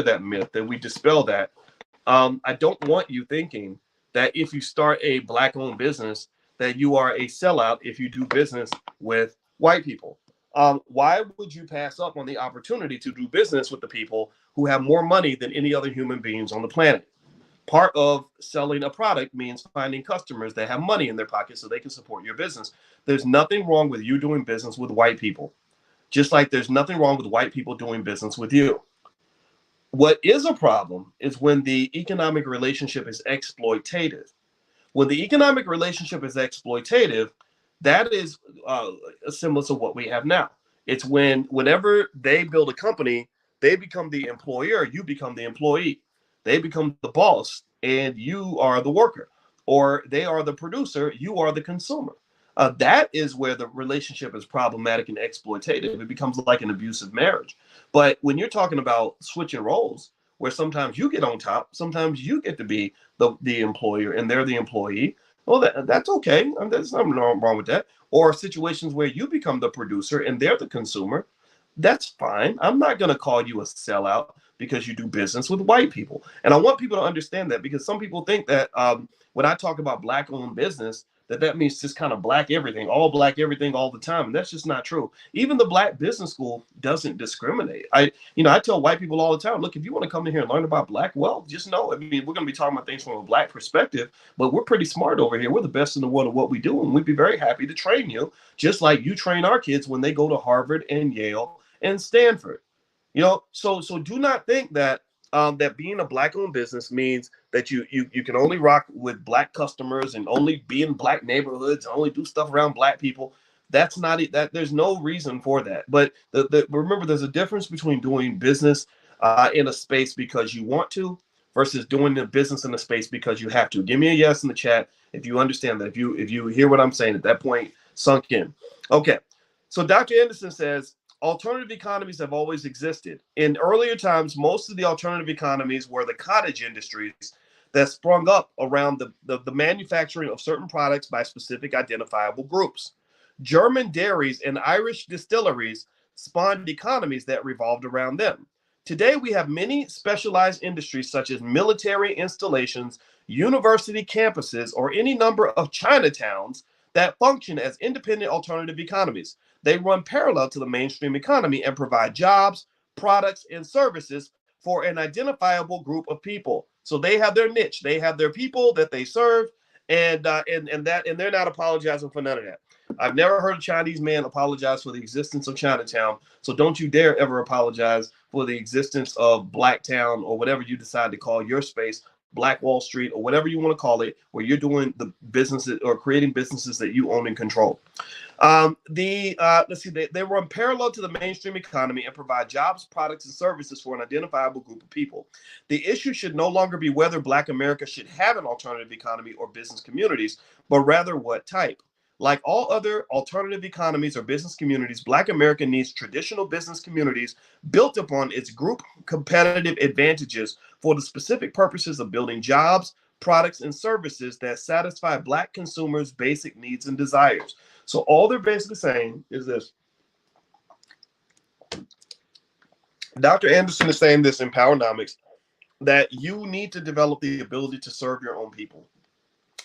that myth, that we dispel that. I don't want you thinking that if you start a black-owned business, that you are a sellout if you do business with white people. Why would you pass up on the opportunity to do business with the people who have more money than any other human beings on the planet? Part of selling a product means finding customers that have money in their pocket so they can support your business. There's nothing wrong with you doing business with white people, just like there's nothing wrong with white people doing business with you. What is a problem is when the economic relationship is exploitative. When the economic relationship is exploitative, that is similar to what we have now. It's whenever they build a company, they become the employer, you become the employee. They become the boss, and you are the worker. Or they are the producer, you are the consumer. That is where the relationship is problematic and exploitative. It becomes like an abusive marriage. But when you're talking about switching roles, where sometimes you get on top, sometimes you get to be the employer and they're the employee. Well, that's okay. I mean, there's nothing wrong with that. Or situations where you become the producer and they're the consumer. That's fine. I'm not going to call you a sellout because you do business with white people. And I want people to understand that, because some people think that when I talk about black owned business, that means just kind of black everything all the time. And that's just not true. Even the black business school doesn't discriminate. I tell white people all the time, look, if you want to come in here and learn about black wealth, just know, I mean, we're going to be talking about things from a black perspective, but we're pretty smart over here. We're the best in the world at what we do. And we'd be very happy to train you, just like you train our kids when they go to Harvard and Yale and Stanford. So do not think that that being a black owned business means that you can only rock with black customers and only be in black neighborhoods, only do stuff around black people. That's not it. That there's no reason for that. But remember, there's a difference between doing business in a space because you want to versus doing the business in a space because you have to. Give me a yes in the chat if you understand that. If you hear what I'm saying at that point, sunk in. Okay. So Dr. Anderson says alternative economies have always existed. In earlier times, most of the alternative economies were the cottage industries that sprung up around the manufacturing of certain products by specific identifiable groups. German dairies and Irish distilleries spawned economies that revolved around them. Today, we have many specialized industries such as military installations, university campuses, or any number of Chinatowns that function as independent alternative economies. They run parallel to the mainstream economy and provide jobs, products, and services for an identifiable group of people. So they have their niche, they have their people that they serve, and they're not apologizing for none of that. I've never heard a Chinese man apologize for the existence of Chinatown. So don't you dare ever apologize for the existence of Blacktown or whatever you decide to call your space, Black Wall Street, or whatever you want to call it, where you're doing the businesses or creating businesses that you own and control. Let's see, they run parallel to the mainstream economy and provide jobs, products, and services for an identifiable group of people. The issue should no longer be whether Black America should have an alternative economy or business communities, but rather what type. Like all other alternative economies or business communities, Black America needs traditional business communities built upon its group competitive advantages for the specific purposes of building jobs, products, and services that satisfy Black consumers' basic needs and desires. So all they're basically saying is this. Dr. Anderson is saying this in Powernomics, that you need to develop the ability to serve your own people.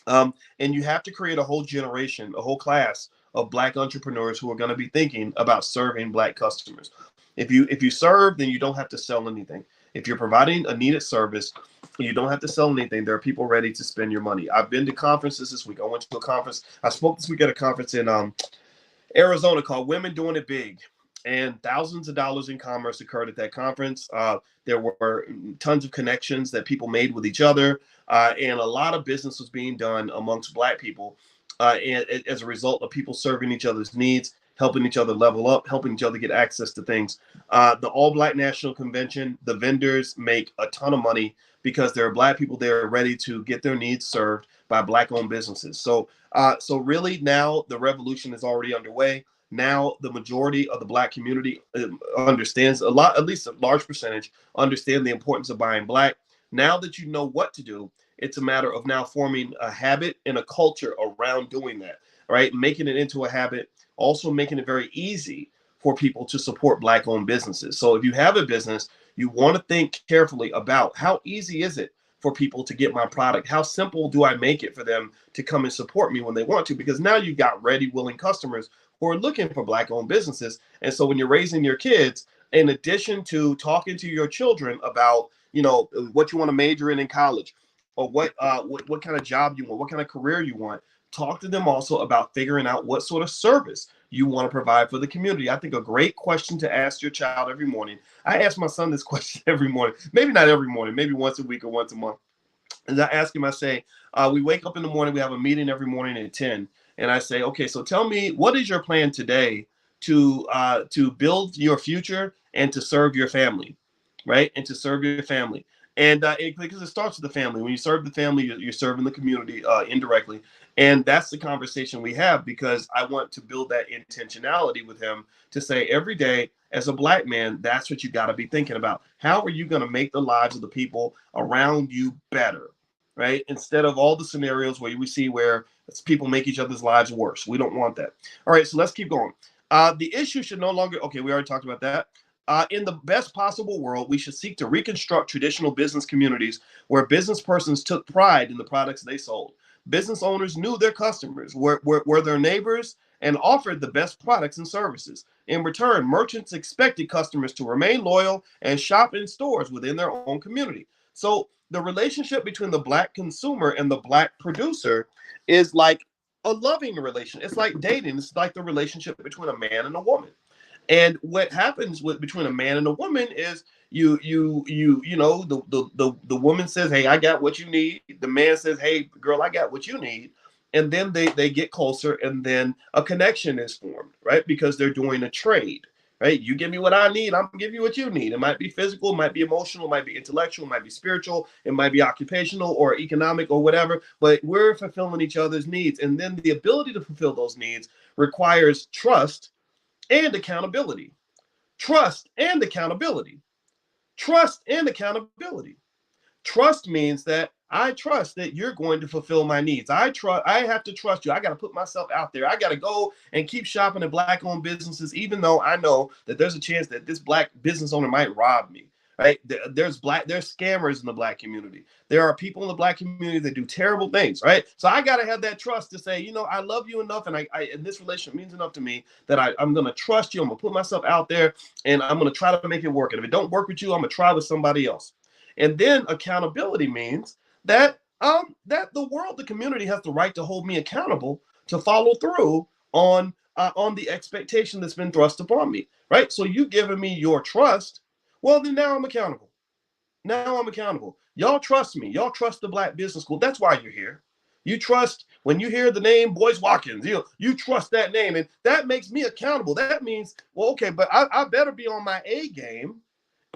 And you have to create a whole generation, a whole class of Black entrepreneurs who are going to be thinking about serving Black customers. If you serve, then you don't have to sell anything. If you're providing a needed service, you don't have to sell anything. There are people ready to spend your money. I've been to conferences this week. I went to a conference. I spoke this week at a conference in Arizona called Women Doing It Big. And thousands of dollars in commerce occurred at that conference. There were tons of connections that people made with each other. And a lot of business was being done amongst Black people. And as a result of people serving each other's needs, helping each other level up, helping each other get access to things. The All Black National Convention, the vendors make a ton of money because there are Black people there ready to get their needs served by Black-owned businesses. So really now the revolution is already underway. Now the majority of the Black community understands at least a large percentage, understand the importance of buying Black. Now that you know what to do, it's a matter of now forming a habit and a culture around doing that, right? Making it into a habit, also making it very easy for people to support Black-owned businesses. So if you have a business, You want to think carefully about how easy is it for people to get my product? How simple do I make it for them to come and support me when they want to? Because now you've got ready, willing customers who are looking for Black-owned businesses. And so when you're raising your kids, in addition to talking to your children about, what you want to major in college, or what kind of job you want, what kind of career you want, talk to them also about figuring out what sort of service you want to provide for the community. I think a great question to ask your child every morning. I ask my son this question every morning, maybe not every morning, maybe once a week or once a month. And I ask him, I say, we wake up in the morning, we have a meeting every morning at 10. And I say, okay, so tell me, what is your plan today to build your future and to serve your family, right? And to serve your family. And because it starts with the family. When you serve the family, you're serving the community indirectly. And that's the conversation we have, because I want to build that intentionality with him to say every day, as a Black man, that's what you got to be thinking about. How are you going to make the lives of the people around you better, right? Instead of all the scenarios where we see where people make each other's lives worse. We don't want that. All right, so let's keep going. The issue should no longer, okay, we already talked about that. In the best possible world, we should seek to reconstruct traditional business communities where business persons took pride in the products they sold. Business owners knew their customers were their neighbors and offered the best products and services. In return, merchants expected customers to remain loyal and shop in stores within their own community. So the relationship between the Black consumer and the Black producer is like a loving relation. It's like dating. It's like the relationship between a man and a woman. And what happens between a man and a woman is the woman says, hey, I got what you need. The man says, hey, girl, I got what you need. And then they get closer, and then a connection is formed, right? Because they're doing a trade, right? You give me what I need, I'm gonna give you what you need. It might be physical, it might be emotional, it might be intellectual, it might be spiritual, it might be occupational or economic or whatever, but we're fulfilling each other's needs. And then the ability to fulfill those needs requires trust and accountability. Trust and accountability. Trust and accountability. Trust means that I trust that you're going to fulfill my needs. I have to trust you. I got to put myself out there. I got to go and keep shopping at Black-owned businesses, even though I know that there's a chance that this Black business owner might rob me. Right? There's scammers in the Black community. There are people in the Black community that do terrible things, right? So I got to have that trust to say, I love you enough, and and this relationship means enough to me that I'm going to trust you. I'm going to put myself out there, and I'm going to try to make it work. And if it don't work with you, I'm going to try with somebody else. And then accountability means that the world, the community, has the right to hold me accountable to follow through on the expectation that's been thrust upon me, right? So you giving me your trust. Well, then now I'm accountable. Now I'm accountable. Y'all trust me. Y'all trust the Black Business School. That's why you're here. You trust when you hear the name Boyce Watkins. You trust that name, and that makes me accountable. That means, well, okay, but I better be on my A game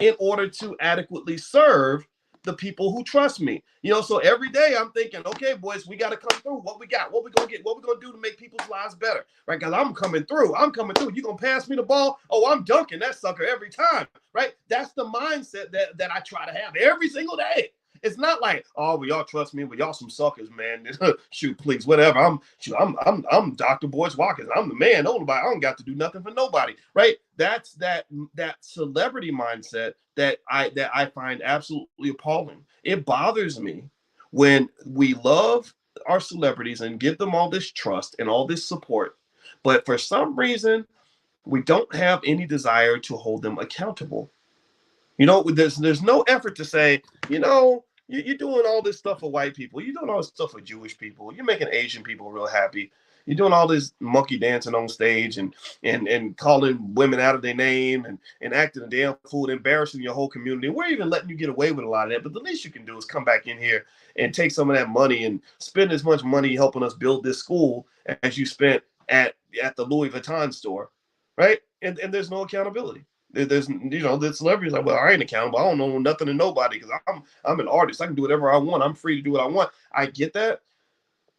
in order to adequately serve the people who trust me. So every day I'm thinking, okay, boys, we got to come through. What we got? What we gonna get? What we gonna do to make people's lives better? Right? Because I'm coming through. You gonna pass me the ball? Oh, I'm dunking that sucker every time. Right? That's the mindset that I try to have every single day. It's not like, oh, well, y'all trust me, but y'all some suckers, man. Shoot, please, whatever. I'm Dr. Boyce Watkins. I'm the man. Nobody. I don't got to do nothing for nobody, right? That's that celebrity mindset that I find absolutely appalling. It bothers me when we love our celebrities and give them all this trust and all this support, but for some reason we don't have any desire to hold them accountable. There's no effort to say, you're doing all this stuff for white people. You're doing all this stuff for Jewish people. You're making Asian people real happy. You're doing all this monkey dancing on stage and calling women out of their name and acting a damn fool, embarrassing your whole community. We're even letting you get away with a lot of that. But the least you can do is come back in here and take some of that money and spend as much money helping us build this school as you spent at the Louis Vuitton store, right? And there's no accountability. There's the celebrities like, well, I ain't accountable. I don't know nothing to nobody because I'm an artist. I can do whatever I want. I'm free to do what I want. I get that.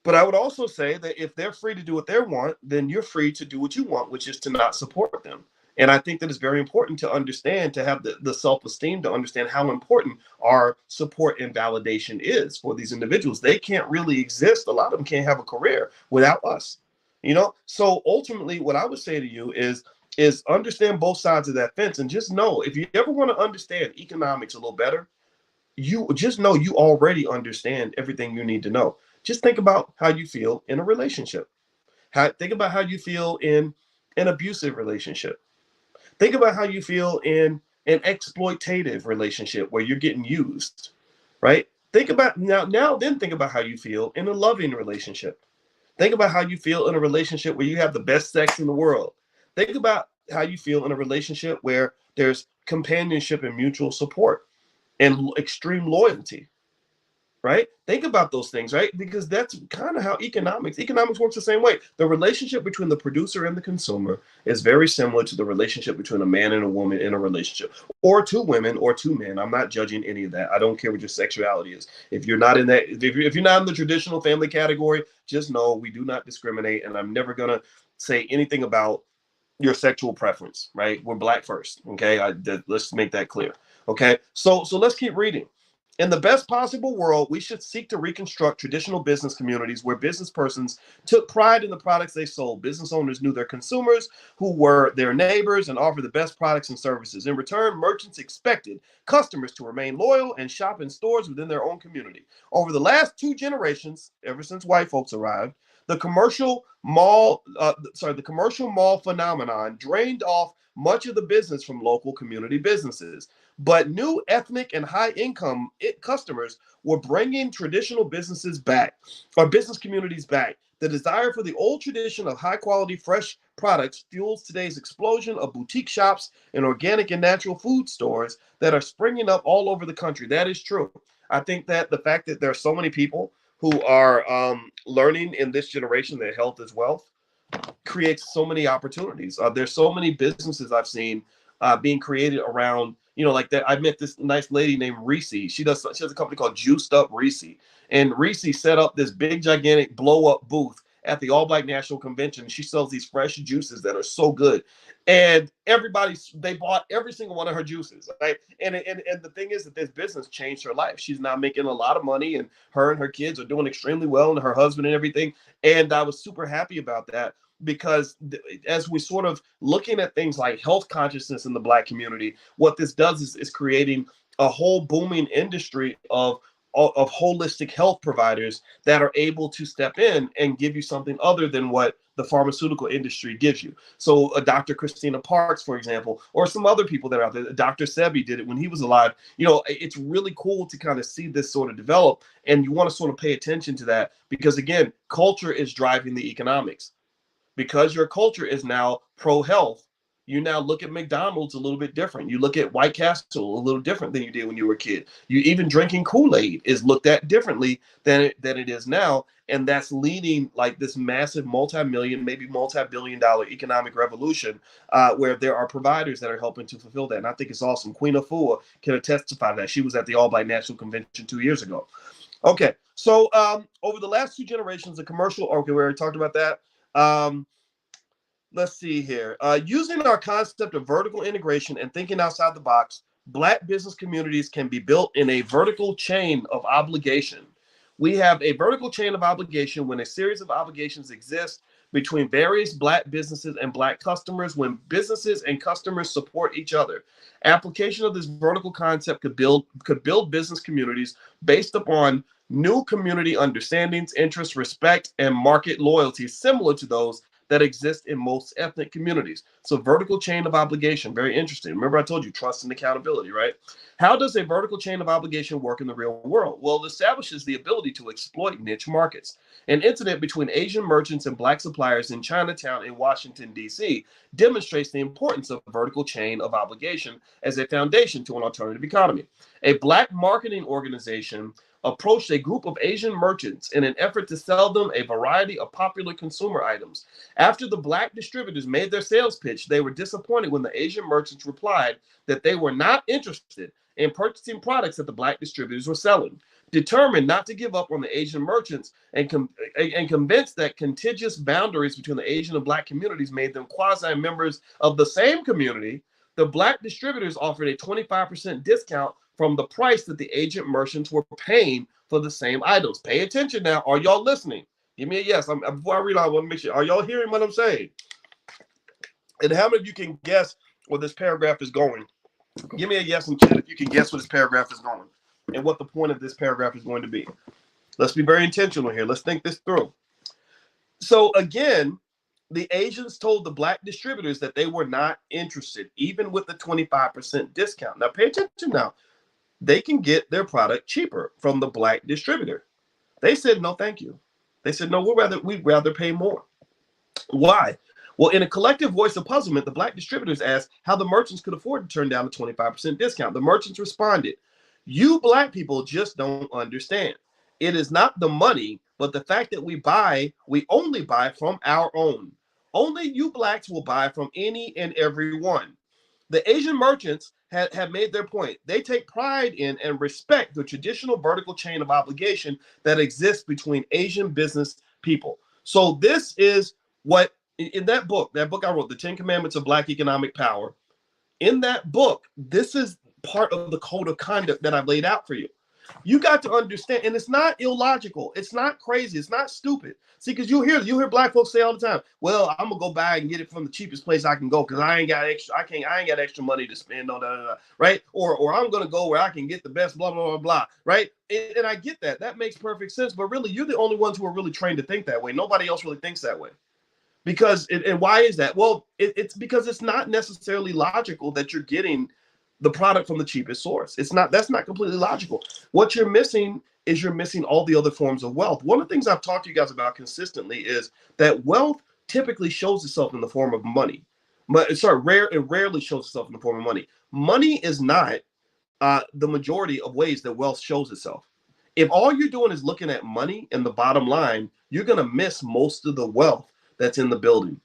But I would also say that if they're free to do what they want, then you're free to do what you want, which is to not support them. And I think that it's very important to understand, to have the self-esteem to understand how important our support and validation is for these individuals. They can't really exist. A lot of them can't have a career without us. So ultimately, what I would say to you is, is understand both sides of that fence, and just know, if you ever want to understand economics a little better, you just know you already understand everything you need to know. Just think about how you feel in a relationship. Think about how you feel in an abusive relationship. Think about how you feel in an exploitative relationship where you're getting used, right? Think about then think about how you feel in a loving relationship. Think about how you feel in a relationship where you have the best sex in the world. Think about how you feel in a relationship where there's companionship and mutual support and extreme loyalty, right? Think about those things, right? Because that's kind of how economics works the same way. The relationship between the producer and the consumer is very similar to the relationship between a man and a woman in a relationship, or two women or two men. I'm not judging any of that. I don't care what your sexuality is. If you're not in that, if you're not in the traditional family category, just know we do not discriminate, and I'm never gonna say anything about your sexual preference, right? We're black first, okay? Let's make that clear, okay? So let's keep reading. In the best possible world, we should seek to reconstruct traditional business communities where business persons took pride in the products they sold. Business owners knew their consumers, who were their neighbors, and offered the best products and services. In return, merchants expected customers to remain loyal and shop in stores within their own community. Over the last two generations, ever since white folks arrived, the commercial mall phenomenon drained off much of the business from local community businesses. But new ethnic and high income customers were bringing traditional businesses back, or business communities back. The desire for the old tradition of high quality, fresh products fuels today's explosion of boutique shops and organic and natural food stores that are springing up all over the country. That is true. I think that the fact that there are so many people who are learning in this generation that health is wealth creates so many opportunities. There's so many businesses I've seen being created around, like that. I met this nice lady named Reese. She has a company called Juiced Up Reese, and Reese set up this big gigantic blow up booth at the All Black National Convention. She sells these fresh juices that are so good, and they bought every single one of her juices, right? And the thing is that this business changed her life. She's now making a lot of money, and her kids are doing extremely well, and her husband and everything. And I was super happy about that, because as we sort of looking at things like health consciousness in the black community, what this does is creating a whole booming industry of holistic health providers that are able to step in and give you something other than what the pharmaceutical industry gives you. So Dr. Christina Parks, for example, or some other people that are out there. Dr. Sebi did it when he was alive. It's really cool to kind of see this sort of develop, and you want to sort of pay attention to that, because again, culture is driving the economics. Because your culture is now pro-health, you now look at McDonald's a little bit different. You look at White Castle a little different than you did when you were a kid. You even drinking Kool-Aid is looked at differently than it is now. And that's leading like this massive multi-million, maybe multi-billion-dollar economic revolution where there are providers that are helping to fulfill that. And I think it's awesome. Queen Afua can testify to that. She was at the All Black National Convention 2 years ago. Okay, so over the last two generations, the commercial, okay, we already talked about that. Let's see here. Using our concept of vertical integration and thinking outside the box, Black business communities can be built in a vertical chain of obligation. We have a vertical chain of obligation when a series of obligations exist between various Black businesses and Black customers, when businesses and customers support each other. Application of this vertical concept could build business communities based upon new community understandings, interests, respect, and market loyalty similar to those that exist in most ethnic communities. So vertical chain of obligation, very interesting. Remember I told you trust and accountability, right? How does a vertical chain of obligation work in the real world? Well, it establishes the ability to exploit niche markets. An incident between Asian merchants and Black suppliers in Chinatown in Washington, D.C. demonstrates the importance of vertical chain of obligation as a foundation to an alternative economy. A Black marketing organization approached a group of Asian merchants in an effort to sell them a variety of popular consumer items. After the Black distributors made their sales pitch, they were disappointed when the Asian merchants replied that they were not interested in purchasing products that the Black distributors were selling. Determined not to give up on the Asian merchants and convinced that contiguous boundaries between the Asian and Black communities made them quasi-members of the same community, the Black distributors offered a 25% discount from the price that the Asian merchants were paying for the same items. Pay attention now. Are y'all listening? Give me a yes. Before I read, I want to make sure. Are y'all hearing what I'm saying? And how many of you can guess where this paragraph is going? Give me a yes in chat if you can guess where this paragraph is going and what the point of this paragraph is going to be. Let's be very intentional here. Let's think this through. So again, the Asians told the black distributors that they were not interested, even with the 25% discount. Now, pay attention now. They can get their product cheaper from the black distributor. They said, no, thank you. They said, no, we'd rather pay more. Why? Well, in a collective voice of puzzlement, the black distributors asked how the merchants could afford to turn down the 25% discount. The merchants responded, you black people just don't understand. It is not the money, but the fact that we only buy from our own. Only you blacks will buy from any and every one. The Asian merchants have made their point. They take pride in and respect the traditional vertical chain of obligation that exists between Asian business people. So this is what in that book I wrote, The 10 Commandments of Black Economic Power. In that book, this is part of the code of conduct that I've laid out for you. You got to understand, and it's not illogical. It's not crazy. It's not stupid. See, because you hear black folks say all the time, "Well, I'm gonna go buy and get it from the cheapest place I can go because I ain't got extra money to spend on that, right? Or I'm gonna go where I can get the best, blah blah blah blah, right?" And I get that. That makes perfect sense. But really, you're the only ones who are really trained to think that way. Nobody else really thinks that way. Because and why is that? Well, it's because it's not necessarily logical that you're getting the product from the cheapest source. That's not completely logical. What you're missing is you're missing all the other forms of wealth. One of the things I've talked to you guys about consistently is that wealth typically shows itself in the form of money. But it rarely shows itself in the form of money. Money is not the majority of ways that wealth shows itself. If all you're doing is looking at money and the bottom line, you're going to miss most of the wealth that's in the building.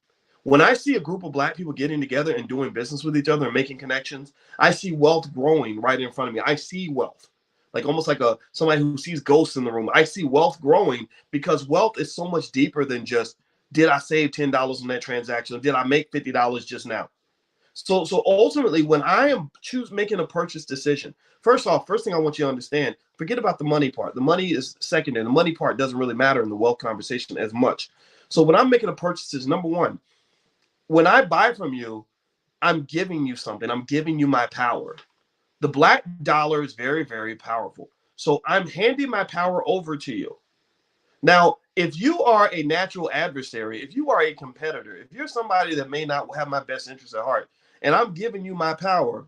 When I see a group of black people getting together and doing business with each other and making connections, I see wealth growing right in front of me. I see wealth, like almost like somebody who sees ghosts in the room. I see wealth growing because wealth is so much deeper than just, did I save $10 on that transaction? Or did I make $50 just now? So ultimately, when I am making a purchase decision, first thing I want you to understand, forget about the money part. The money is secondary. The money part doesn't really matter in the wealth conversation as much. So when I'm making a purchase, number one, when I buy from you, I'm giving you something. I'm giving you my power. The black dollar is very, very powerful. So I'm handing my power over to you. Now, if you are a natural adversary, if you are a competitor, if you're somebody that may not have my best interest at heart, and I'm giving you my power,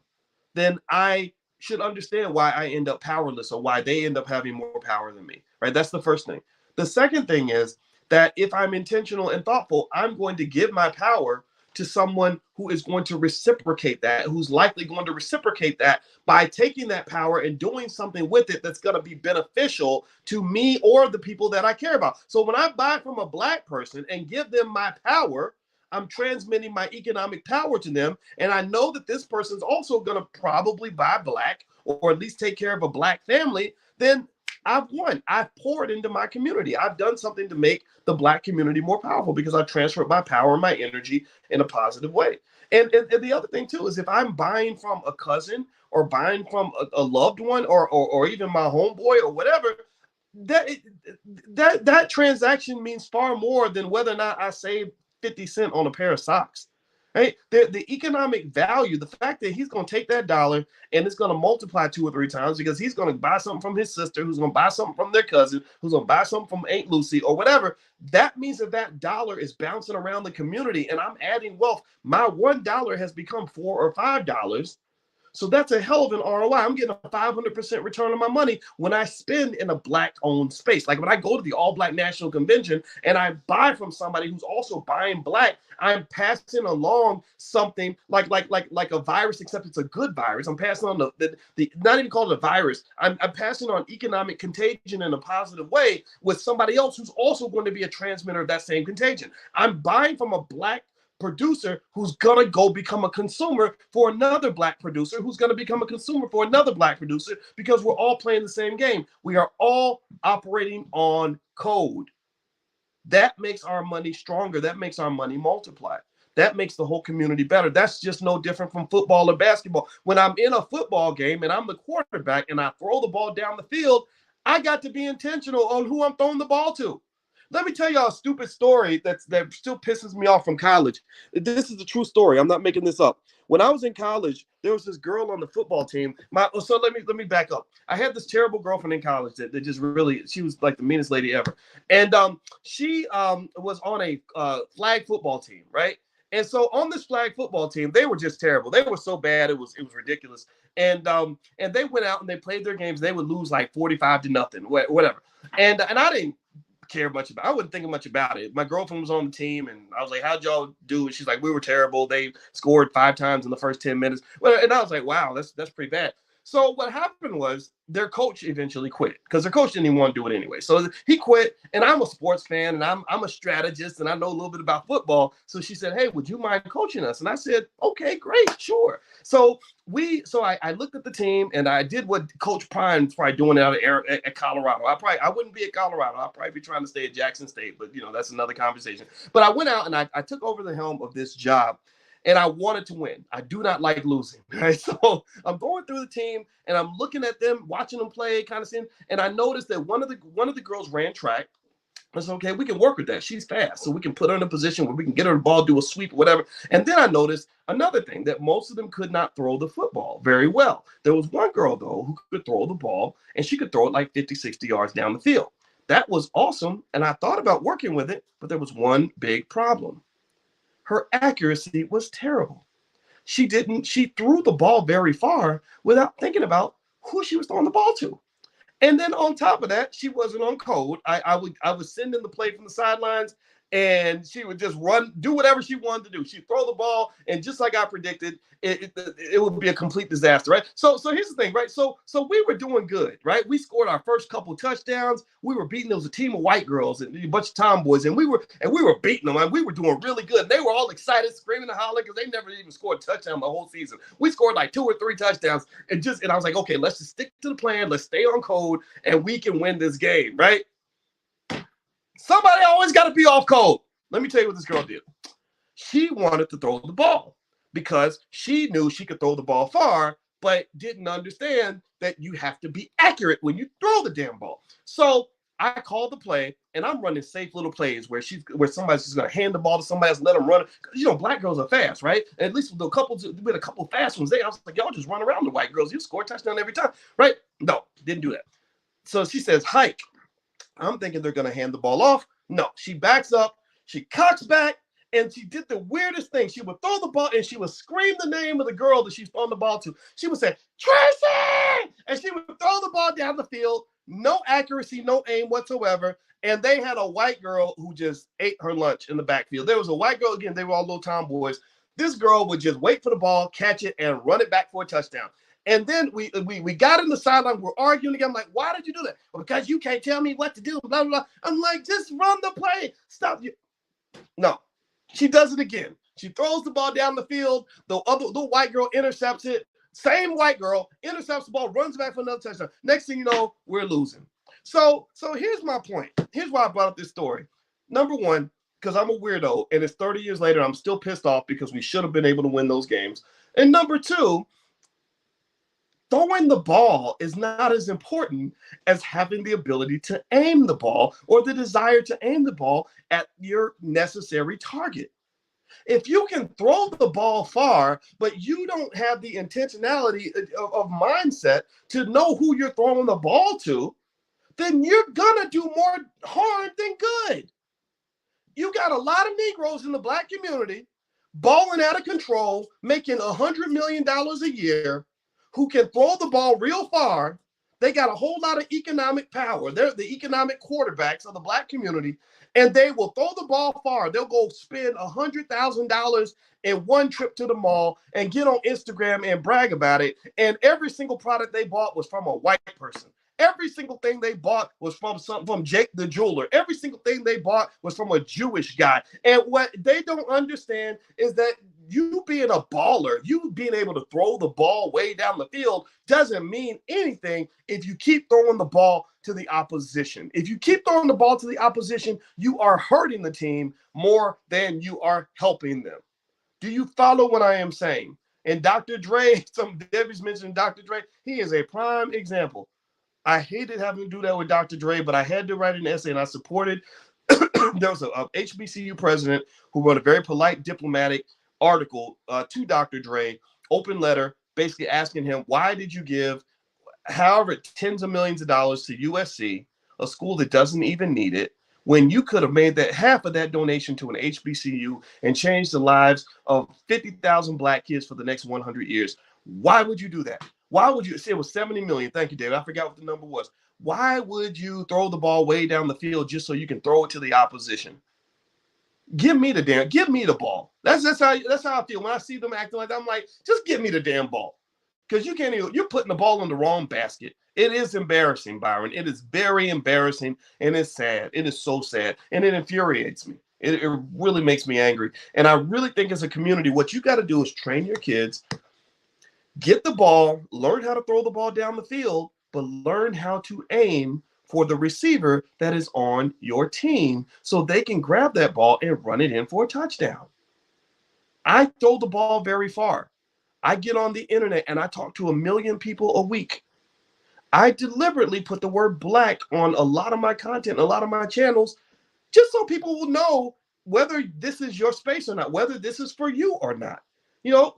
then I should understand why I end up powerless or why they end up having more power than me, right? That's the first thing. The second thing is that if I'm intentional and thoughtful, I'm going to give my power to someone who is going to reciprocate that, who's likely going to reciprocate that by taking that power and doing something with it that's going to be beneficial to me or the people that I care about. So when I buy from a black person and give them my power, I'm transmitting my economic power to them. And I know that this person's also going to probably buy black or at least take care of a black family. Then I've won. I've poured into my community. I've done something to make the black community more powerful because I transferred my power and my energy in a positive way. And the other thing too is if I'm buying from a cousin or buying from a loved one or even my homeboy or whatever, that transaction means far more than whether or not I saved 50 cents on a pair of socks. Right? The economic value, the fact that he's going to take that dollar and it's going to multiply 2 or 3 times because he's going to buy something from his sister, who's going to buy something from their cousin, who's going to buy something from Aunt Lucy or whatever. That means that dollar is bouncing around the community and I'm adding wealth. My $1 has become $4 or $5. So that's a hell of an ROI. I'm getting a 500% return on my money when I spend in a black-owned space. Like when I go to the all-black national convention and I buy from somebody who's also buying black, I'm passing along something like a virus, except it's a good virus. I'm passing on the not even called it a virus. I'm passing on economic contagion in a positive way with somebody else who's also going to be a transmitter of that same contagion. I'm buying from a black producer who's gonna go become a consumer for another black producer who's gonna become a consumer for another black producer because we're all playing the same game. We are all operating on code. That makes our money stronger. That makes our money multiply. That makes the whole community better. That's just no different from football or basketball. When I'm in a football game and I'm the quarterback and I throw the ball down the field, I got to be intentional on who I'm throwing the ball to. Let me tell y'all a stupid story that still pisses me off from college. This is a true story. I'm not making this up. When I was in college, there was this girl on the football team. So let me back up. I had this terrible girlfriend in college that just really, she was like the meanest lady ever. And she was on a flag football team, right? And so on this flag football team, they were just terrible. They were so bad, it was ridiculous. And they went out and they played their games. They would lose like 45-0, whatever. And I didn't care much about. I wasn't thinking much about it. My girlfriend was on the team, and I was like, "How'd y'all do?" And she's like, "We were terrible. They scored 5 times in the first 10 minutes." Well, and I was like, "Wow, that's pretty bad." So what happened was their coach eventually quit because their coach didn't even want to do it anyway. So he quit, and I'm a sports fan, and I'm a strategist, and I know a little bit about football. So she said, "Hey, would you mind coaching us?" And I said, "Okay, great, sure." So I looked at the team, and I did what Coach Pine's probably doing out at Colorado. I wouldn't be at Colorado. I'd probably be trying to stay at Jackson State, but that's another conversation. But I went out and I took over the helm of this job. And I wanted to win. I do not like losing, right? So I'm going through the team and I'm looking at them, watching them play, kind of seeing, and I noticed that one of the girls ran track. I said, okay, we can work with that. She's fast, so we can put her in a position where we can get her the ball, do a sweep, or whatever. And then I noticed another thing, that most of them could not throw the football very well. There was one girl, though, who could throw the ball, and she could throw it like 50, 60 yards down the field. That was awesome, and I thought about working with it, but there was one big problem. Her accuracy was terrible. She threw the ball very far without thinking about who she was throwing the ball to. And then on top of that, she wasn't on code. I would send in the play from the sidelines, and she would just do whatever she wanted to do. She'd throw the ball, and just like I predicted, it would be a complete disaster, right? So here's the thing, right? So we were doing good, right? We scored our first couple touchdowns. We were beating. There was a team of white girls and a bunch of tomboys, and we were beating them. And we were doing really good. They were all excited, screaming and hollering because they never even scored a touchdown the whole season. We scored like 2 or 3 touchdowns, and I was like, okay, let's just stick to the plan. Let's stay on code, and we can win this game, right? Somebody always got to be off code. Let me tell you what this girl did. She wanted to throw the ball because she knew she could throw the ball far, but didn't understand that you have to be accurate when you throw the damn ball. So I called the play, and I'm running safe little plays where somebody's just going to hand the ball to somebody else, let them run. Black girls are fast, right? And at least with a couple fast ones there, I was like, y'all just run around the white girls. You score a touchdown every time, right? No, didn't do that. So she says, hike. I'm thinking they're going to hand the ball off. No, she backs up. She cocks back, and she did the weirdest thing. She would throw the ball, and she would scream the name of the girl that she's throwing the ball to. She would say, Tracy! And she would throw the ball down the field. No accuracy, no aim whatsoever. And they had a white girl who just ate her lunch in the backfield. There was a white girl, again, they were all little tomboys. This girl would just wait for the ball, catch it, and run it back for a touchdown. And then we got in the sideline. We're arguing again. I'm like, why did you do that? Well, because you can't tell me what to do. Blah, blah, blah. I'm like, just run the play. Stop you. No, she does it again. She throws the ball down the field. The white girl intercepts it. Same white girl intercepts the ball, runs back for another touchdown. Next thing you know, we're losing. So here's my point. Here's why I brought up this story. Number one, because I'm a weirdo, and it's 30 years later, I'm still pissed off because we should have been able to win those games. And number two, throwing the ball is not as important as having the ability to aim the ball or the desire to aim the ball at your necessary target. If you can throw the ball far, but you don't have the intentionality of mindset to know who you're throwing the ball to, then you're going to do more harm than good. You got a lot of Negroes in the Black community balling out of control, making $100 million a year, who can throw the ball real far. They got a whole lot of economic power. They're the economic quarterbacks of the Black community, and they will throw the ball far. They'll go spend $100,000 in one trip to the mall and get on Instagram and brag about it. And every single product they bought was from a white person. Every single thing they bought was from Jake the jeweler. Every single thing they bought was from a Jewish guy. And what they don't understand is that you being a baller, you being able to throw the ball way down the field doesn't mean anything if you keep throwing the ball to the opposition. If you keep throwing the ball to the opposition, you are hurting the team more than you are helping them. Do you follow what I am saying? And Dr. Dre, Debbie's mentioned Dr. Dre, he is a prime example. I hated having to do that with Dr. Dre, but I had to write an essay, and I supported there was a HBCU president who wrote a very polite diplomatic article to Dr. Dre, open letter, basically asking him, why did you give however tens of millions of dollars to USC, a school that doesn't even need it, when you could have made that half of that donation to an HBCU and changed the lives of 50,000 black kids for the next 100 years? Why would you do that? Why would you say it was 70 million? Thank you, David. I forgot what the number was. Why would you throw the ball way down the field just so you can throw it to the opposition? Give me the ball. That's how I feel when I see them acting like that. I'm like, just give me the damn ball. Because you're putting the ball in the wrong basket. It is embarrassing, Byron. It is very embarrassing, and it's sad. It is so sad, and it infuriates me. It really makes me angry. And I really think as a community, what you got to do is train your kids, get the ball, learn how to throw the ball down the field, but learn how to aim for the receiver that is on your team so they can grab that ball and run it in for a touchdown. I throw the ball very far. I get on the internet and I talk to 1 million people a week. I deliberately put the word black on a lot of my content, a lot of my channels, just so people will know whether this is your space or not, whether this is for you or not. You know,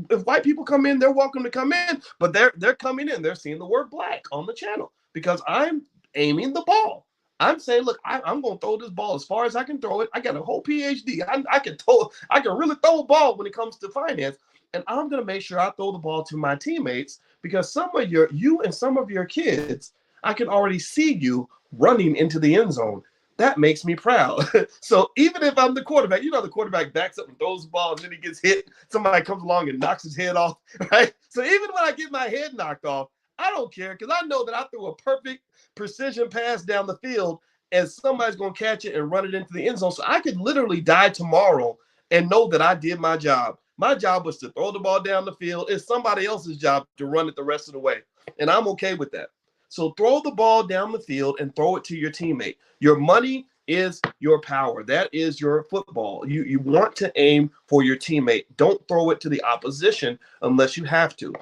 if white people come in, they're welcome to come in, but they're coming in, they're seeing the word black on the channel because I'm aiming the ball. I'm saying, look, I'm going to throw this ball as far as I can throw it. I got a whole PhD. I can really throw a ball when it comes to finance. And I'm going to make sure I throw the ball to my teammates because you and some of your kids, I can already see you running into the end zone. That makes me proud. So even if I'm the quarterback, the quarterback backs up and throws the ball and then he gets hit. Somebody comes along and knocks his head off, right? So even when I get my head knocked off, I don't care because I know that I threw a perfect precision pass down the field and somebody's going to catch it and run it into the end zone. So I could literally die tomorrow and know that I did my job. My job was to throw the ball down the field. It's somebody else's job to run it the rest of the way. And I'm okay with that. So throw the ball down the field and throw it to your teammate. Your money is your power. That is your football. You want to aim for your teammate. Don't throw it to the opposition unless you have to.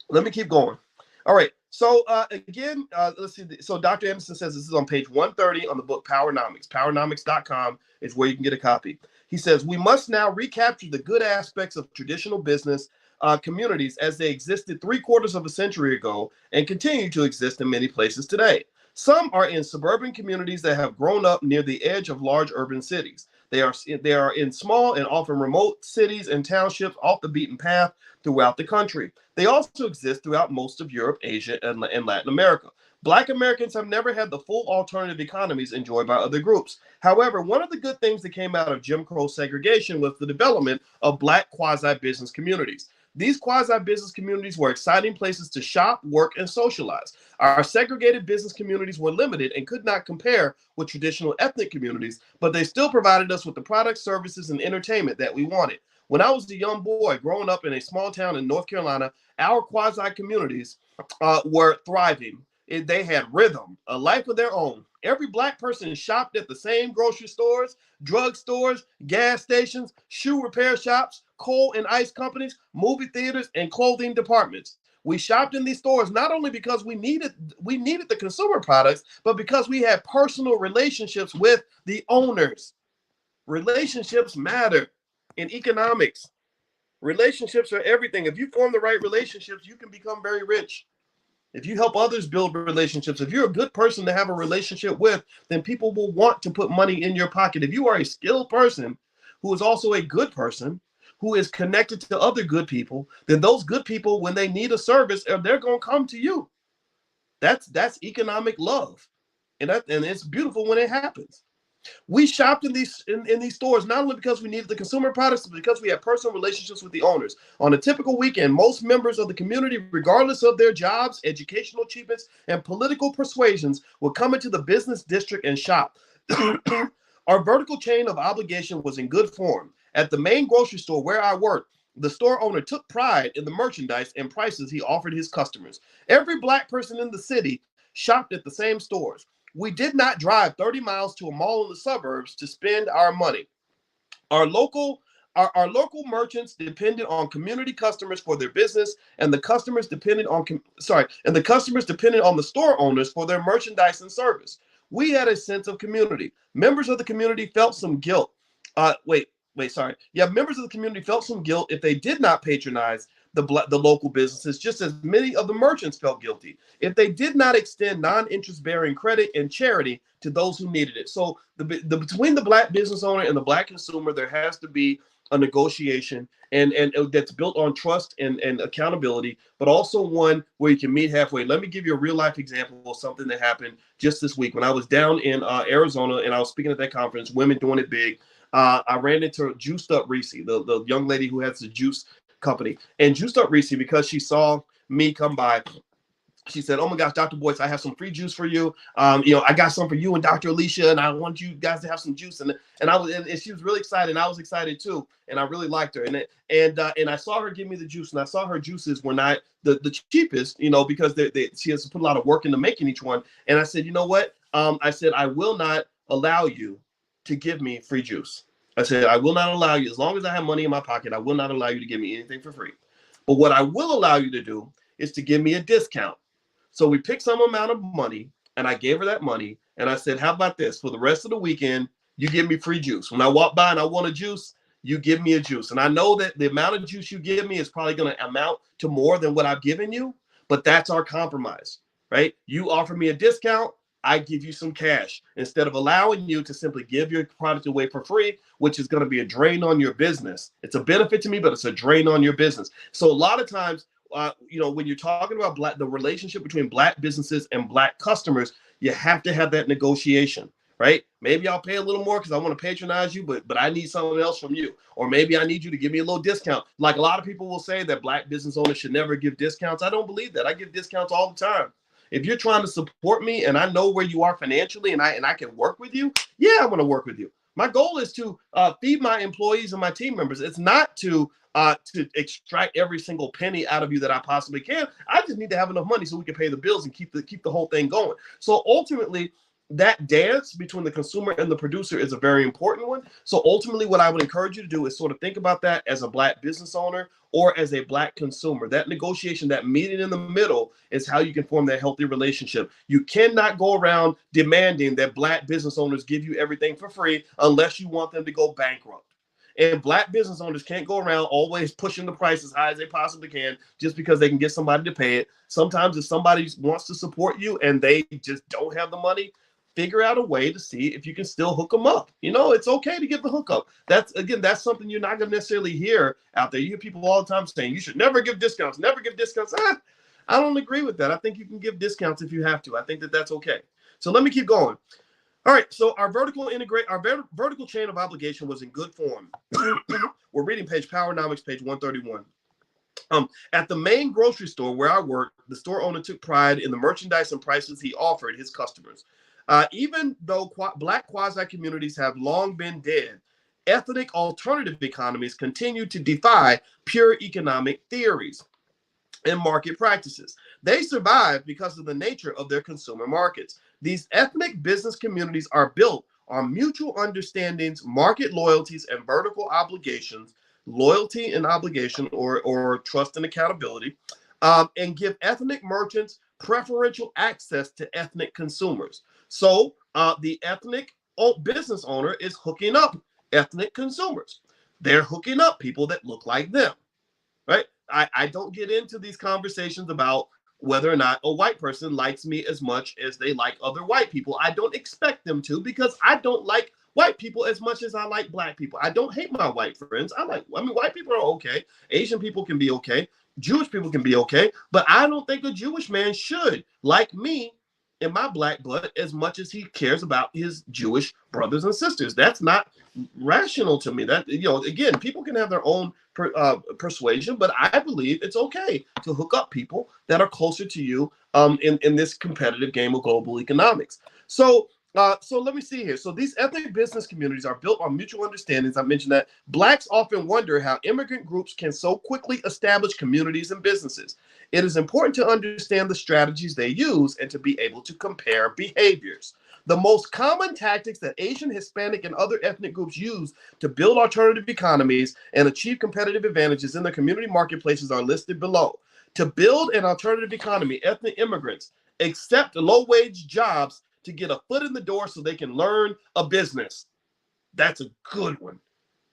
Let me keep going. All right. So again, let's see. So Dr. Anderson says this is on page 130 on the book Powernomics. Powernomics.com is where you can get a copy. He says, we must now recapture the good aspects of traditional business communities as they existed 3/4 of a century ago and continue to exist in many places today. Some are in suburban communities that have grown up near the edge of large urban cities. They are in small and often remote cities and townships off the beaten path throughout the country. They also exist throughout most of Europe, Asia, and Latin America. Black Americans have never had the full alternative economies enjoyed by other groups. However, one of the good things that came out of Jim Crow segregation was the development of Black quasi-business communities. These quasi-business communities were exciting places to shop, work, and socialize. Our segregated business communities were limited and could not compare with traditional ethnic communities, but they still provided us with the products, services, and entertainment that we wanted. When I was a young boy growing up in a small town in North Carolina, our quasi-communities were thriving. They had rhythm, a life of their own. Every Black person shopped at the same grocery stores, drug stores, gas stations, shoe repair shops, coal and ice companies, movie theaters, and clothing departments. We shopped in these stores not only because we needed the consumer products, but because we had personal relationships with the owners. Relationships matter in economics. Relationships are everything. If you form the right relationships, you can become very rich. If you help others build relationships, if you're a good person to have a relationship with, then people will want to put money in your pocket. If you are a skilled person who is also a good person, who is connected to other good people, then those good people, when they need a service, they're going to come to you. That's economic love. And it's beautiful when it happens. We shopped in these stores not only because we needed the consumer products, but because we had personal relationships with the owners. On a typical weekend, most members of the community, regardless of their jobs, educational achievements, and political persuasions, would come into the business district and shop. Our vertical chain of obligation was in good form. At the main grocery store where I worked, the store owner took pride in the merchandise and prices he offered his customers. Every Black person in the city shopped at the same stores. We did not drive 30 miles to a mall in the suburbs to spend our money. Our local merchants depended on community customers for their business, and the customers depended on the store owners for their merchandise and service. We had a sense of community. Members of the community felt some guilt. Sorry. Yeah, members of the community felt some guilt if they did not patronize the local businesses, just as many of the merchants felt guilty if they did not extend non-interest bearing credit and charity to those who needed it. So between the black business owner and the black consumer, there has to be a negotiation and that's built on trust and accountability, but also one where you can meet halfway. Let me give you a real life example of something that happened just this week when I was down in Arizona and I was speaking at that conference, Women Doing It Big. I ran into Juiced Up Reese, the young lady who has the juice company, and Juiced Up Reese, because she saw me come by, she said, "Oh my gosh, Dr. Boyce, I have some free juice for you. I got some for you and Dr. Alicia, and I want you guys to have some juice." And she was really excited, and I was excited too, and I really liked her. And I saw her give me the juice, and I saw her juices were not the cheapest, because she has to put a lot of work into making each one. And I said, "You know what?" I said, "I will not allow you to give me free juice." I said, "I will not allow you, as long as I have money in my pocket, I will not allow you to give me anything for free. But what I will allow you to do is to give me a discount." So we picked some amount of money, and I gave her that money, and I said, "How about this? For the rest of the weekend, you give me free juice. When I walk by and I want a juice, you give me a juice. And I know that the amount of juice you give me is probably going to amount to more than what I've given you, but that's our compromise, right? You offer me a discount, I give you some cash instead of allowing you to simply give your product away for free, which is going to be a drain on your business. It's a benefit to me, but it's a drain on your business." So a lot of times, when you're talking about the relationship between black businesses and black customers, you have to have that negotiation, right? Maybe I'll pay a little more because I want to patronize you, but I need something else from you. Or maybe I need you to give me a little discount. Like a lot of people will say that black business owners should never give discounts. I don't believe that. I give discounts all the time. If you're trying to support me and I know where you are financially and I can work with you, yeah, I want to work with you. My goal is to feed my employees and my team members. It's not to extract every single penny out of you that I possibly can. I just need to have enough money so we can pay the bills and keep the whole thing going. So ultimately, that dance between the consumer and the producer is a very important one. So ultimately, what I would encourage you to do is sort of think about that as a black business owner or as a black consumer. That negotiation, that meeting in the middle is how you can form that healthy relationship. You cannot go around demanding that black business owners give you everything for free unless you want them to go bankrupt. And black business owners can't go around always pushing the price as high as they possibly can just because they can get somebody to pay it. Sometimes if somebody wants to support you and they just don't have the money, figure out a way to see if you can still hook them up. It's okay to get the hookup. That's something you're not going to necessarily hear out there. You hear people all the time saying you should never give discounts, never give discounts. I don't agree with that. I think you can give discounts if you have to. I think that that's okay. So let me keep going. All right, so our vertical chain of obligation was in good form. We're reading Powernomics, page 131. At the main grocery store where I worked, the store owner took pride in the merchandise and prices he offered his customers. Even though black quasi-communities have long been dead, ethnic alternative economies continue to defy pure economic theories and market practices. They survive because of the nature of their consumer markets. These ethnic business communities are built on mutual understandings, market loyalties, and vertical obligations, loyalty and obligation, or trust and accountability, and give ethnic merchants preferential access to ethnic consumers. So the ethnic business owner is hooking up ethnic consumers. They're hooking up people that look like them, right? I don't get into these conversations about whether or not a white person likes me as much as they like other white people. I don't expect them to, because I don't like white people as much as I like black people. I don't hate my white friends. White people are okay. Asian people can be okay. Jewish people can be okay. But I don't think a Jewish man should like me and my black blood as much as he cares about his Jewish brothers and sisters. That's not rational to me. That, again, people can have their own persuasion, but I believe it's okay to hook up people that are closer to you in this competitive game of global economics. So let me see here. So these ethnic business communities are built on mutual understandings. I mentioned that. Blacks often wonder how immigrant groups can so quickly establish communities and businesses. It is important to understand the strategies they use and to be able to compare behaviors. The most common tactics that Asian, Hispanic, and other ethnic groups use to build alternative economies and achieve competitive advantages in their community marketplaces are listed below. To build an alternative economy, ethnic immigrants accept low-wage jobs to get a foot in the door so they can learn a business. That's a good one.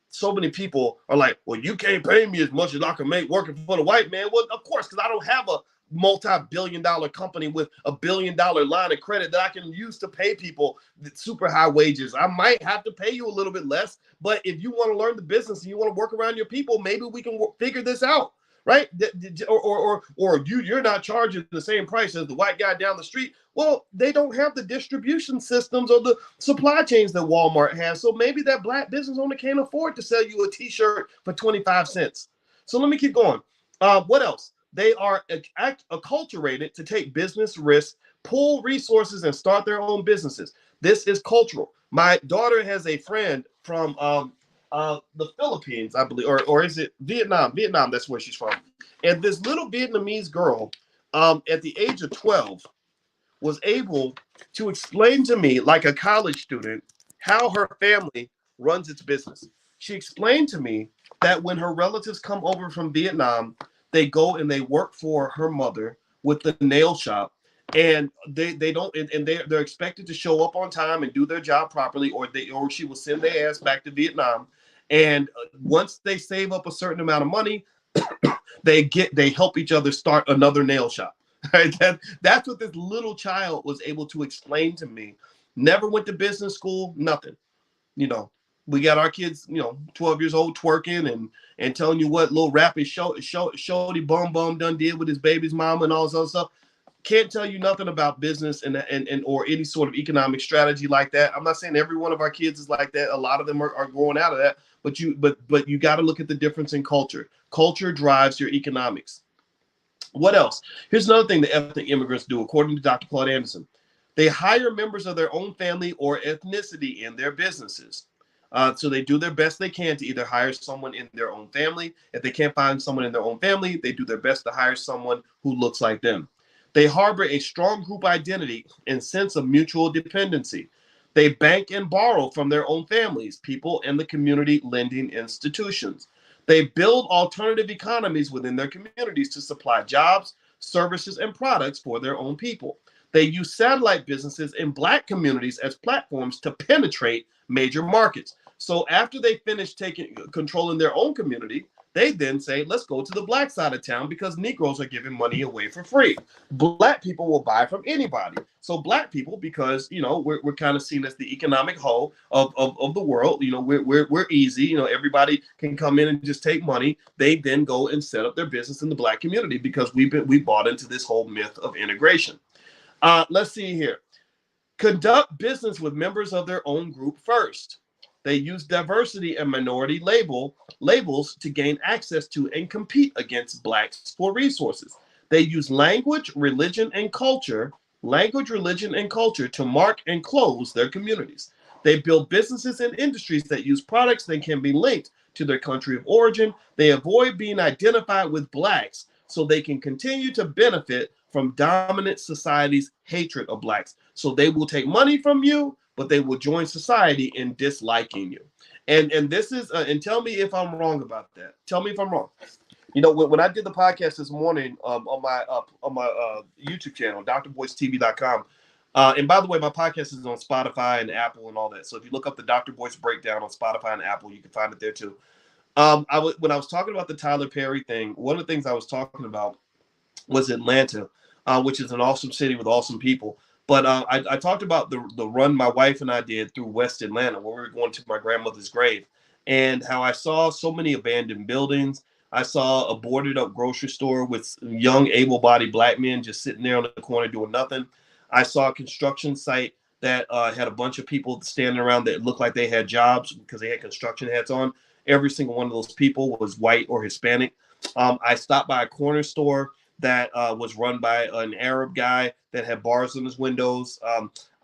So many people are like, well, you can't pay me as much as I can make working for the white man. Well, of course, because I don't have a multi-billion-dollar company with $1 billion line of credit that I can use to pay people super high wages. I might have to pay you a little bit less, but if you want to learn the business and you want to work around your people, maybe we can figure this out, right? Or you're not charging the same price as the white guy down the street. Well, they don't have the distribution systems or the supply chains that Walmart has. So maybe that black business owner can't afford to sell you a t-shirt for 25 cents. So let me keep going. What else? They are acculturated to take business risks, pool resources, and start their own businesses. This is cultural. My daughter has a friend from the Philippines, I believe, or is it Vietnam? Vietnam, that's where she's from. And this little Vietnamese girl, at the age of 12, was able to explain to me, like a college student, how her family runs its business. She explained to me that when her relatives come over from Vietnam, they go and they work for her mother with the nail shop, and they don't, and they're expected to show up on time and do their job properly, or she will send their ass back to Vietnam. And once they save up a certain amount of money, they help each other start another nail shop. Right? That's what this little child was able to explain to me. Never went to business school, nothing. You know, we got our kids, 12 years old, twerking and telling you what little rapid shorty bum done did with his baby's mama and all this other stuff. Can't tell you nothing about business and or any sort of economic strategy like that. I'm not saying every one of our kids is like that. A lot of them are growing out of that. But you got to look at the difference in culture. Culture drives your economics. What else? Here's another thing that ethnic immigrants do, according to Dr. Claude Anderson. They hire members of their own family or ethnicity in their businesses. So they do their best they can to either hire someone in their own family. If they can't find someone in their own family, they do their best to hire someone who looks like them. They harbor a strong group identity and sense of mutual dependency. They bank and borrow from their own families, people, and the community lending institutions. They build alternative economies within their communities to supply jobs, services, and products for their own people. They use satellite businesses in Black communities as platforms to penetrate major markets. So after they finish controlling their own community, they then say, let's go to the Black side of town because Negroes are giving money away for free. Black people will buy from anybody. So Black people, because, we're kind of seen as the economic hoe of the world, we're easy, everybody can come in and just take money. They then go and set up their business in the Black community because we bought into this whole myth of integration. Let's see here. Conduct business with members of their own group first. They use diversity and minority labels to gain access to and compete against Blacks for resources. They use language, religion, and culture to mark and close their communities. They build businesses and industries that use products that can be linked to their country of origin. They avoid being identified with Blacks so they can continue to benefit from dominant society's hatred of Blacks. So they will take money from you, but they will join society in disliking you. And this is, and tell me if I'm wrong about that. Tell me if I'm wrong. When I did the podcast this morning on my YouTube channel, drboycetv.com, and by the way, my podcast is on Spotify and Apple and all that. So if you look up the Dr. Boyce breakdown on Spotify and Apple, you can find it there too. When I was talking about the Tyler Perry thing, one of the things I was talking about was Atlanta, which is an awesome city with awesome people. But I talked about the run my wife and I did through West Atlanta, where we were going to my grandmother's grave, and how I saw so many abandoned buildings. I saw a boarded up grocery store with young, able-bodied Black men just sitting there on the corner doing nothing. I saw a construction site that had a bunch of people standing around that looked like they had jobs because they had construction hats on. Every single one of those people was white or Hispanic. I stopped by a corner store that was run by an Arab guy that had bars on his windows.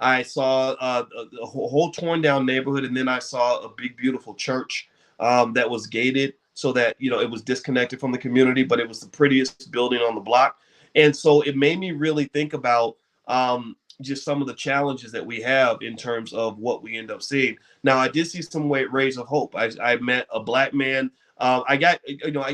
I saw a whole torn down neighborhood, and then I saw a big, beautiful church that was gated so that, it was disconnected from the community, but it was the prettiest building on the block. And so it made me really think about just some of the challenges that we have in terms of what we end up seeing. Now, I did see some rays of hope. I met a Black man I got,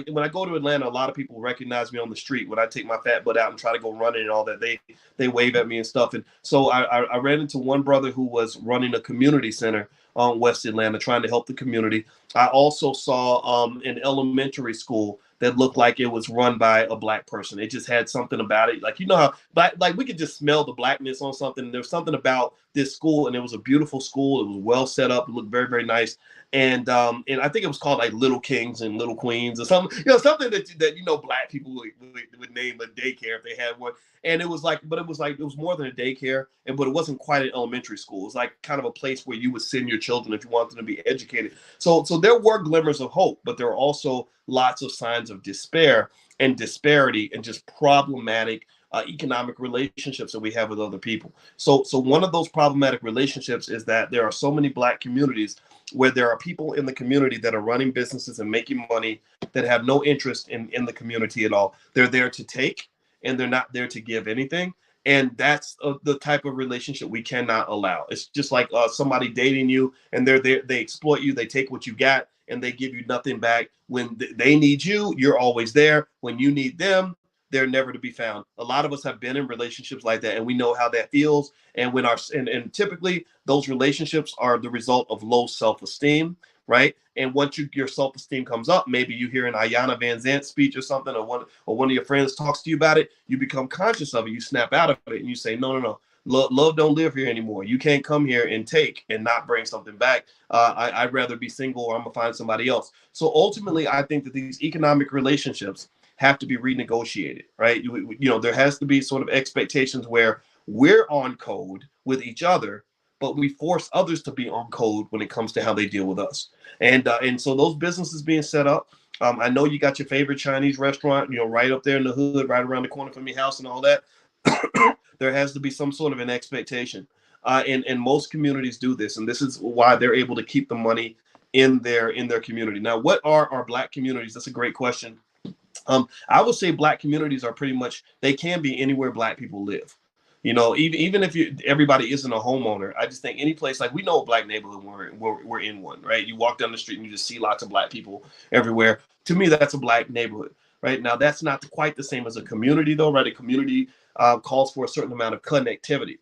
when I go to Atlanta, a lot of people recognize me on the street when I take my fat butt out and try to go running and all that. They wave at me and stuff. And so I ran into one brother who was running a community center on West Atlanta, trying to help the community. I also saw an elementary school that looked like it was run by a black person. It just had something about it. Like, how black, like we could just smell the blackness on something. There's something about this school, and it was a beautiful school. It was well set up. It looked very, very nice. And I think it was called like Little Kings and Little Queens or something, something that black people would name a daycare if they had one. And it was more than a daycare, but it wasn't quite an elementary school. It was like kind of a place where you would send your children if you want them to be educated. So there were glimmers of hope, but there were also lots of signs of despair and disparity and just problematic economic relationships that we have with other people. So one of those problematic relationships is that there are so many black communities where there are people in the community that are running businesses and making money that have no interest in the community at all. They're there to take, and they're not there to give anything. And that's the type of relationship we cannot allow. It's just like somebody dating you, and they're there, they exploit you, they take what you got, and they give you nothing back. When they need you, you're always there. When you need them, they're never to be found. A lot of us have been in relationships like that, and we know how that feels. And and typically those relationships are the result of low self-esteem, right? And once your self-esteem comes up, maybe you hear an Ayanna Van Zant speech or something, or one of your friends talks to you about it, you become conscious of it, you snap out of it, and you say, no. Love don't live here anymore. You can't come here and take and not bring something back. I'd rather be single, or I'm gonna find somebody else. So ultimately, I think that these economic relationships have to be renegotiated, right? There has to be sort of expectations where we're on code with each other, but we force others to be on code when it comes to how they deal with us. And so those businesses being set up, I know you got your favorite Chinese restaurant, right up there in the hood, right around the corner from your house and all that. There has to be some sort of an expectation. And most communities do this, and this is why they're able to keep the money in their community. Now, what are our black communities? That's a great question. I would say black communities are pretty much, they can be anywhere black people live. Even if everybody isn't a homeowner, I just think any place, like we know a black neighborhood, we're in one, right? You walk down the street and you just see lots of black people everywhere. To me, that's a black neighborhood, right? Now, that's not quite the same as a community, though, right? A community calls for a certain amount of connectivity.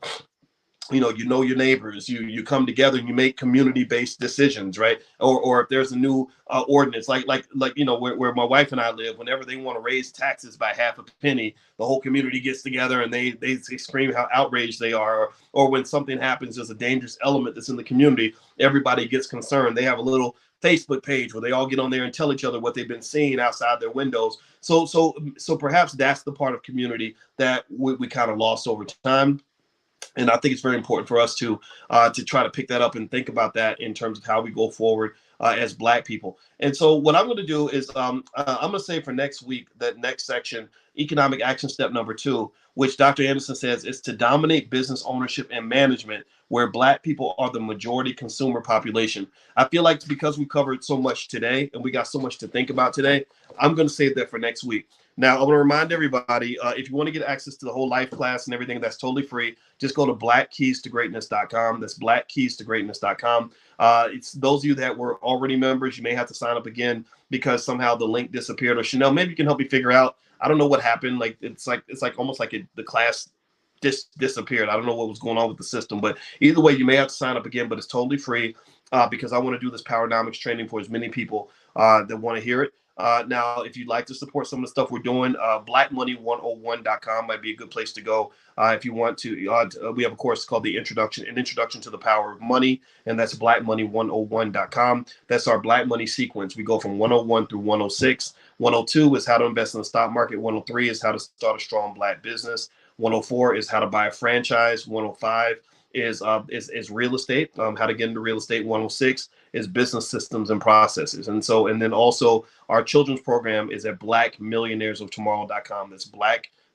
Your neighbors, you come together and you make community-based decisions, right? Or if there's a new ordinance, like where my wife and I live, whenever they want to raise taxes by half a penny, the whole community gets together and they scream how outraged they are. Or when something happens, there's a dangerous element that's in the community, everybody gets concerned. They have a little Facebook page where they all get on there and tell each other what they've been seeing outside their windows. So perhaps that's the part of community that we kind of lost over time. And I think it's very important for us to try to pick that up and think about that in terms of how we go forward as black people. And so what I'm going to do is I'm going to say for next week, that next section, economic action step number 2, which Dr. Anderson says is to dominate business ownership and management where black people are the majority consumer population. I feel like because we covered so much today and we got so much to think about today, I'm going to save that for next week. Now, I want to remind everybody, if you want to get access to the whole life class and everything, that's totally free. Just go to blackkeystogreatness.com. That's blackkeystogreatness.com. It's those of you that were already members, you may have to sign up again because somehow the link disappeared. Or Chanel, maybe you can help me figure out. I don't know what happened. It's almost like the class disappeared. I don't know what was going on with the system, but either way, you may have to sign up again, but it's totally free because I want to do this Powernomics training for as many people that want to hear it. Now, if you'd like to support some of the stuff we're doing, blackmoney101.com might be a good place to go. If you want to, we have a course called An Introduction to the Power of Money, and that's blackmoney101.com. That's our Black Money sequence. We go from 101 through 106. 102 is how to invest in the stock market. 103 is how to start a strong black business. 104 is how to buy a franchise. 105 is real estate, how to get into real estate. 106 is business systems and processes. And then also our children's program is at blackmillionairesoftomorrow.com. That's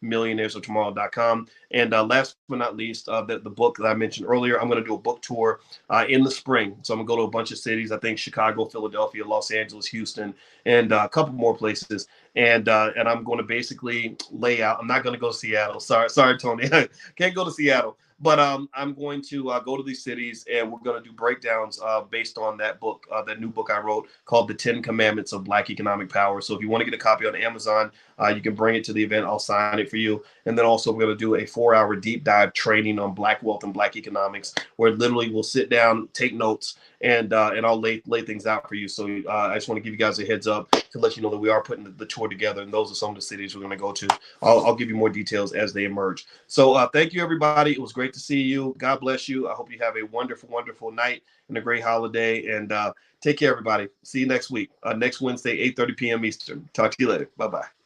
blackmillionairesoftomorrow.com. And last but not least, the book that I mentioned earlier, I'm going to do a book tour in the spring. So I'm going to go to a bunch of cities, I think Chicago, Philadelphia, Los Angeles, Houston, and a couple more places. And I'm going to basically lay out. I'm not going to go to Seattle. Sorry, Tony. Can't go to Seattle. But I'm going to go to these cities, and we're going to do breakdowns based on that book, that new book I wrote called The 10 Commandments of Black Economic Power. So if you want to get a copy on Amazon, you can bring it to the event. I'll sign it for you. And then also we're going to do a 4-hour deep dive training on Black wealth and Black economics, where literally we'll sit down, take notes, and I'll lay things out for you. So I just want to give you guys a heads up to let you know that we are putting the tour together, and those are some of the cities we're going to go to. I'll give you more details as they emerge. So thank you, everybody. It was great to see you. God bless you. I hope you have a wonderful, wonderful night and a great holiday. And take care, everybody. See you next week, next Wednesday, 8:30 p.m. Eastern. Talk to you later. Bye-bye.